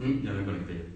Ya me conecté.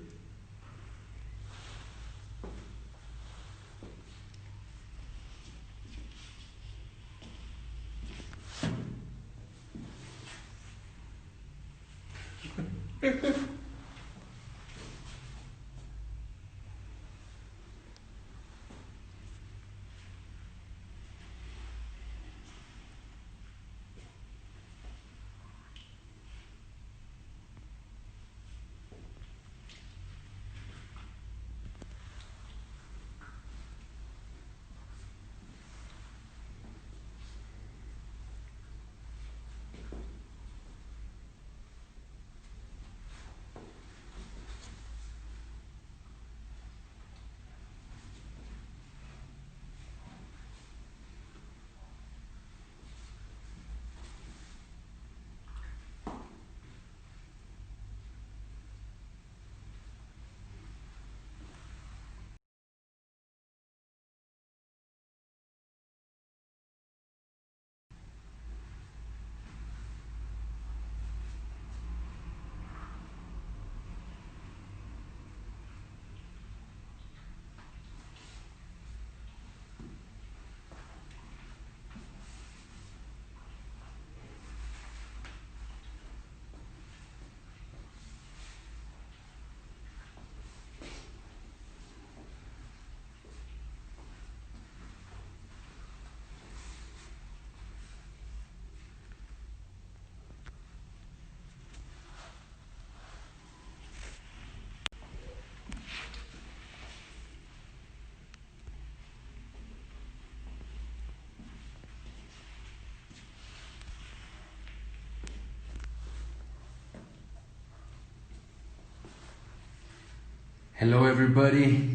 Hello everybody.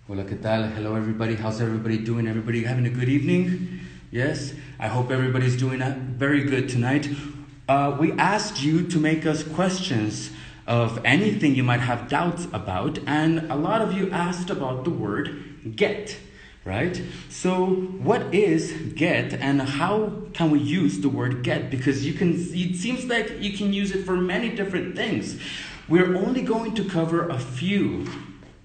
Hola, ¿qué tal? Hello everybody. How's everybody doing? Everybody having a good evening? Yes? I hope everybody's doing very good tonight. We asked you to make us questions of anything you might have doubts about, and a lot of you asked about the word get, right? So what is get, and how can we use the word get? Because it seems like you can use it for many different things. We're only going to cover a few,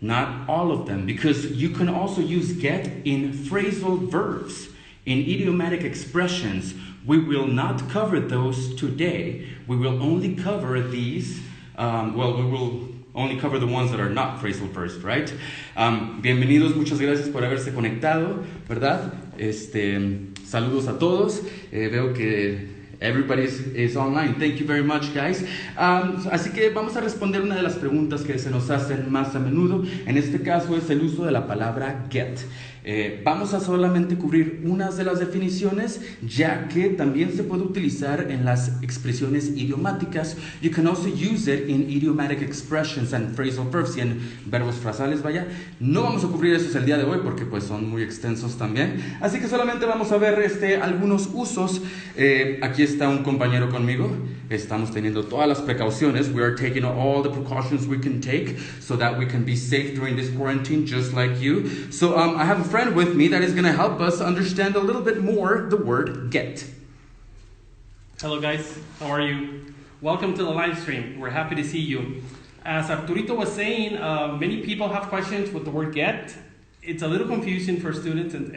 not all of them, because you can also use get in phrasal verbs, in idiomatic expressions. We will not cover those today. We will only cover these, we will only cover the ones that are not phrasal verbs, right? Bienvenidos, muchas gracias por haberse conectado, ¿verdad? Saludos a todos. Veo que everybody is online. Thank you very much, guys. Así que vamos a responder una de las preguntas que se nos hacen más a menudo. En este caso es el uso de la palabra get. Vamos a solamente cubrir unas de las definiciones, ya que también se puede utilizar en las expresiones idiomáticas. You can also use it in idiomatic expressions and phrasal verbs, y en verbos frasales, vaya. No vamos a cubrir esos el día de hoy porque pues son muy extensos también. Así que solamente vamos a ver algunos usos. Aquí está un compañero conmigo. Estamos teniendo todas las precauciones. We are taking all the precautions we can take so that we can be safe during this quarantine, just like you. So I have a friend with me that is going to help us understand a little bit more the word get. Hello guys, how are you? Welcome to the live stream. We're happy to see you. As Arturito was saying, many people have questions with the word get. It's a little confusing for students, and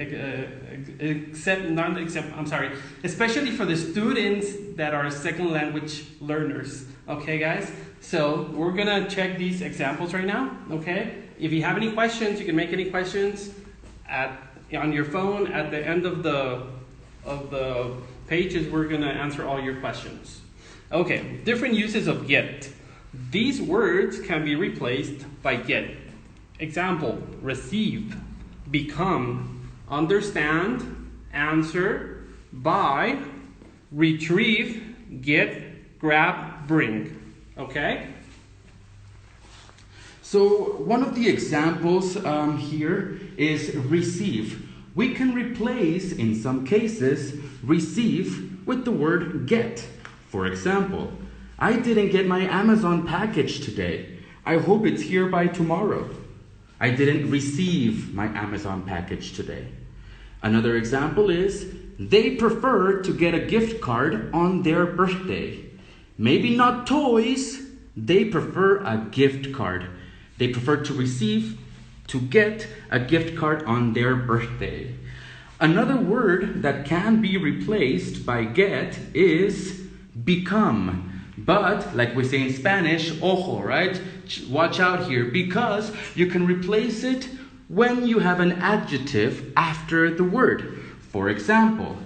especially for the students that are second language learners. Okay, guys? So we're gonna check these examples right now. Okay? If you have any questions, you can make any questions on your phone at the end of the pages. We're gonna answer all your questions. Okay, different uses of get. These words can be replaced by get. Example: receive, become, understand, answer, buy, retrieve, get, grab, bring. Okay? So one of the examples here is receive. We can replace, in some cases, receive with the word get. For example, I didn't get my Amazon package today. I hope it's here by tomorrow. I didn't receive my Amazon package today. Another example is, they prefer to get a gift card on their birthday. Maybe not toys, They prefer a gift card. They prefer to get a gift card on their birthday. Another word that can be replaced by get is become. But, like we say in Spanish, ojo, right? Watch out here, because you can replace it when you have an adjective after the word. For example,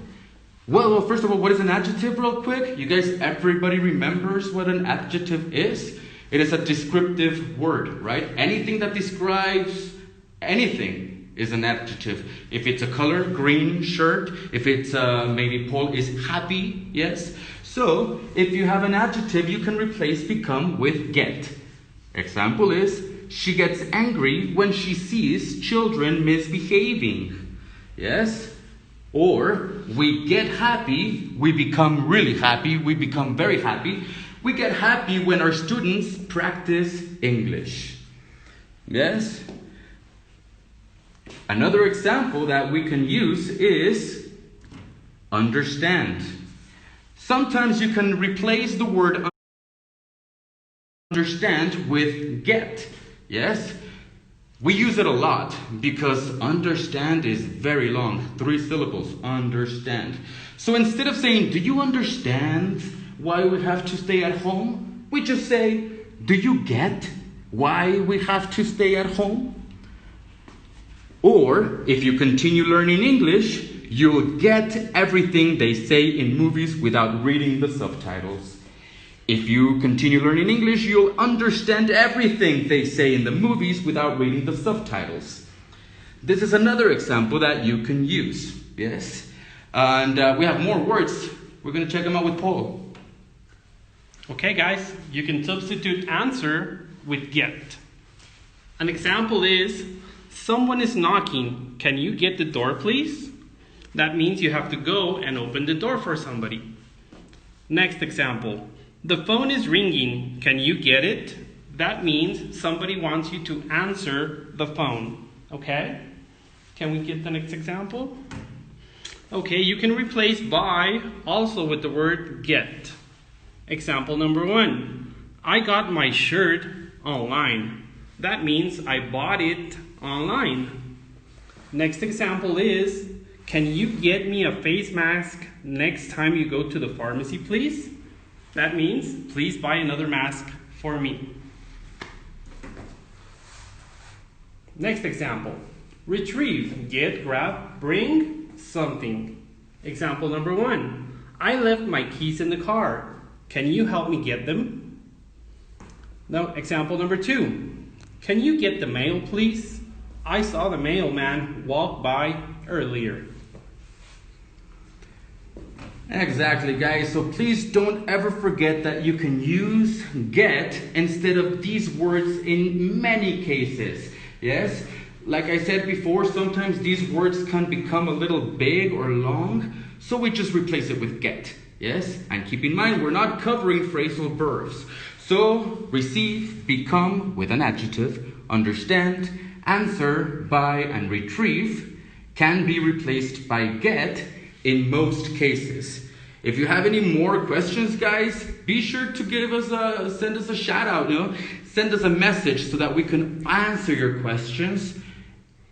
well, first of all, what is an adjective real quick? You guys, everybody remembers what an adjective is? It is a descriptive word, right? Anything that describes anything is an adjective. If it's a color, green shirt. If it's maybe Paul is happy, yes? So, if you have an adjective, you can replace become with get. Example is, she gets angry when she sees children misbehaving. Yes? Or, we get happy, we become really happy, we become very happy. We get happy when our students practice English. Yes? Another example that we can use is understand. Sometimes you can replace the word understand with get. Yes? We use it a lot because understand is very long. 3 syllables. Understand. So instead of saying, do you understand why we have to stay at home? We just say, do you get why we have to stay at home? Or, if you continue learning English, you'll get everything they say in movies without reading the subtitles. If you continue learning English, you'll understand everything they say in the movies without reading the subtitles. This is another example that you can use, yes? And we have more words. We're going to check them out with Paul. Okay, guys, you can substitute answer with get. An example is, someone is knocking. Can you get the door, please? That means you have to go and open the door for somebody. Next example. The phone is ringing. Can you get it? That means somebody wants you to answer the phone. Okay? Can we get the next example? Okay, you can replace by also with the word get. Example number 1. I got my shirt online. That means I bought it online. Next example is, can you get me a face mask next time you go to the pharmacy, please? That means, please buy another mask for me. Next example. Retrieve, get, grab, bring something. Example number 1. I left my keys in the car. Can you help me get them? Now, example number 2. Can you get the mail, please? I saw the mailman walk by earlier. Exactly, guys. So please don't ever forget that you can use get instead of these words in many cases. Yes? Like I said before, sometimes these words can become a little big or long, so we just replace it with get. Yes? And keep in mind, we're not covering phrasal verbs. So, receive, become with an adjective, understand, answer, by, and retrieve can be replaced by get in most cases. If you have any more questions, guys, be sure to send us a shout out, Send us a message so that we can answer your questions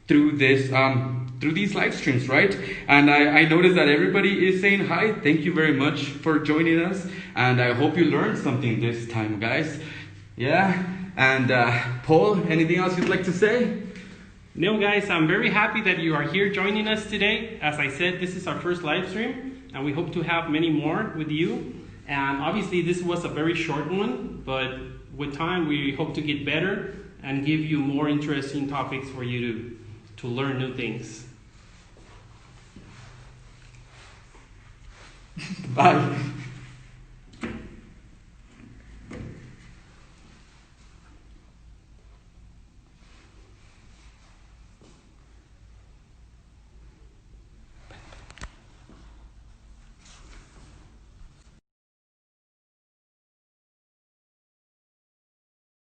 through these live streams, right? And I noticed that everybody is saying hi. Thank you very much for joining us. And I hope you learned something this time, guys. Yeah? And Paul, anything else you'd like to say? No, guys, I'm very happy that you are here joining us today. As I said, this is our first live stream, and we hope to have many more with you. And obviously, this was a very short one, but with time, we hope to get better and give you more interesting topics for you to learn new things. Bye.